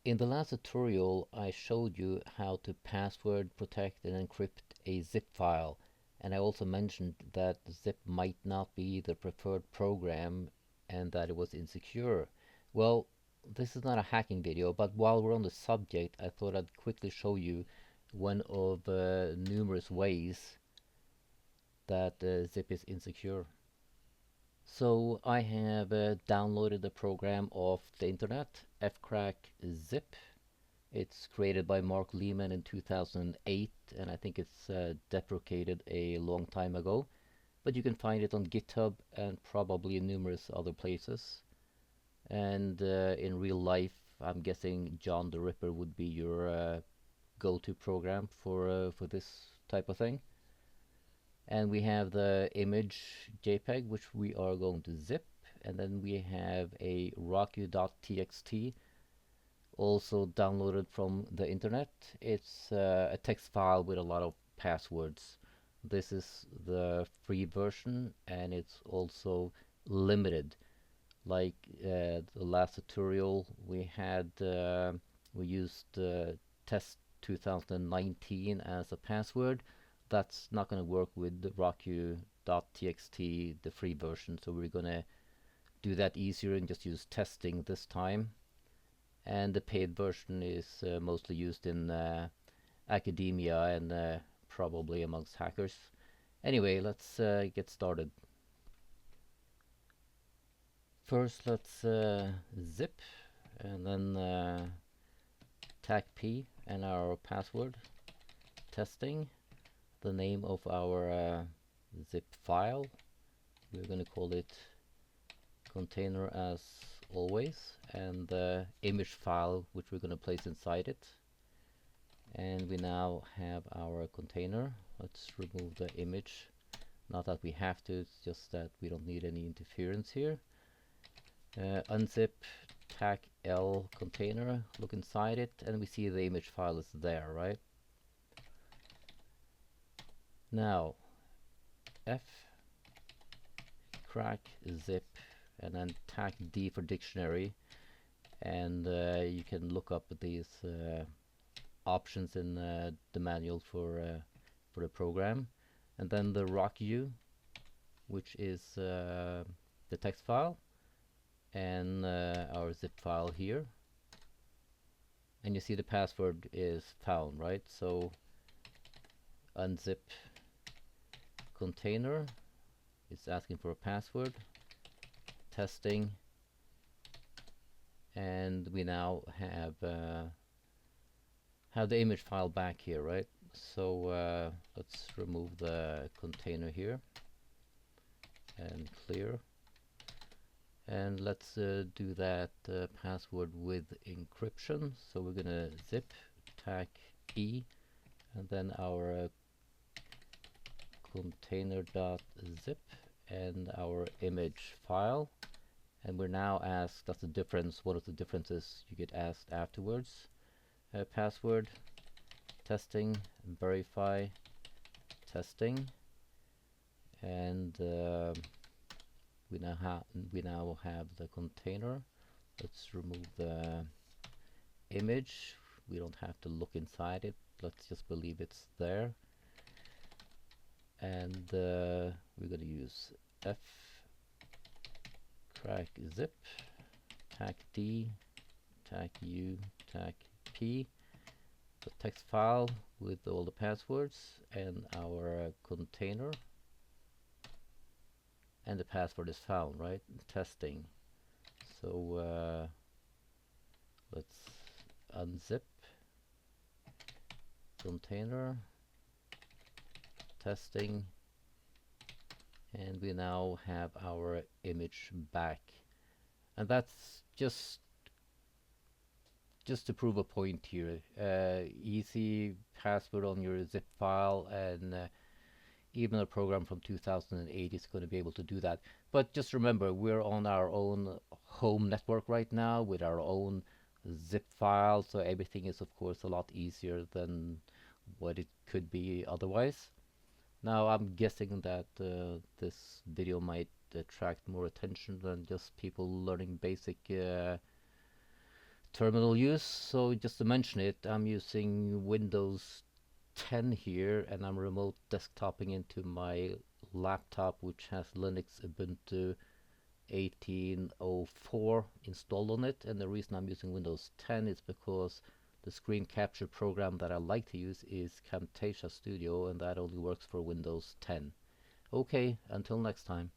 In the last tutorial, I showed you how to password protect and encrypt a zip file, and I also mentioned that zip might not be the preferred program and that it was insecure. Well, this is not a hacking video, but while we're on the subject, I thought I'd quickly show you one of numerous ways that zip is insecure. So I have downloaded the program off the internet, FCrackZip. It's created by Mark Lehman in 2008, and I think it's deprecated a long time ago. But you can find it on GitHub and probably in numerous other places. And in real life, I'm guessing John the Ripper would be your go-to program for this type of thing. And we have the image JPEG, which we are going to zip, and then we have a rockyou.txt, also downloaded from the internet. It's a text file with a lot of passwords. This is the free version, and it's also limited. Like the last tutorial we had, we used test 2019 as a password. That's not going to work with the rockyou.txt, the free version, so we're going to do that easier and just use testing this time. And the paid version is mostly used in academia and probably amongst hackers. Anyway, let's get started. First, let's zip and then tag P and our password, testing, the name of our zip file. We're going to call it container as always, and the image file which we're going to place inside it. And we now have our container. Let's remove the image. Not that we have to, it's just that we don't need any interference here. Unzip, tag L container, look inside it, and we see the image file is there, right? Now, F crack zip, and then tag D for dictionary, and you can look up these options in the manual for the program, and then the rockyou, which is the text file, and our zip file here, and you see the password is found, right? So unzip container, it's asking for a password, testing, and we now have the image file back here, right? So let's remove the container here and clear, and let's do that password with encryption. So we're gonna zip, tag E, and then our container.zip and our image file, and we're now asked, that's the difference, what are the differences you get asked afterwards. Password, testing, verify, testing, and we now have the container. Let's remove the image. We don't have to look inside it, let's just believe it's there. And we're going to use F crack zip, tag D, tag U, tag P, the text file with all the passwords, and our container, and the password is found, right? Testing. So let's unzip container, testing, and we now have our image back. And that's just to prove a point here. Easy password on your zip file, and even a program from 2008 is going to be able to do that. But just remember, we're on our own home network right now with our own zip file, so everything is of course a lot easier than what it could be otherwise. Now I'm guessing that this video might attract more attention than just people learning basic Terminal use, so just to mention it, I'm using Windows 10 here, and I'm remote desktoping into my laptop, which has Linux Ubuntu 1804 installed on it. And the reason I'm using Windows 10 is because the screen capture program that I like to use is Camtasia Studio, and that only works for Windows 10. Okay, until next time.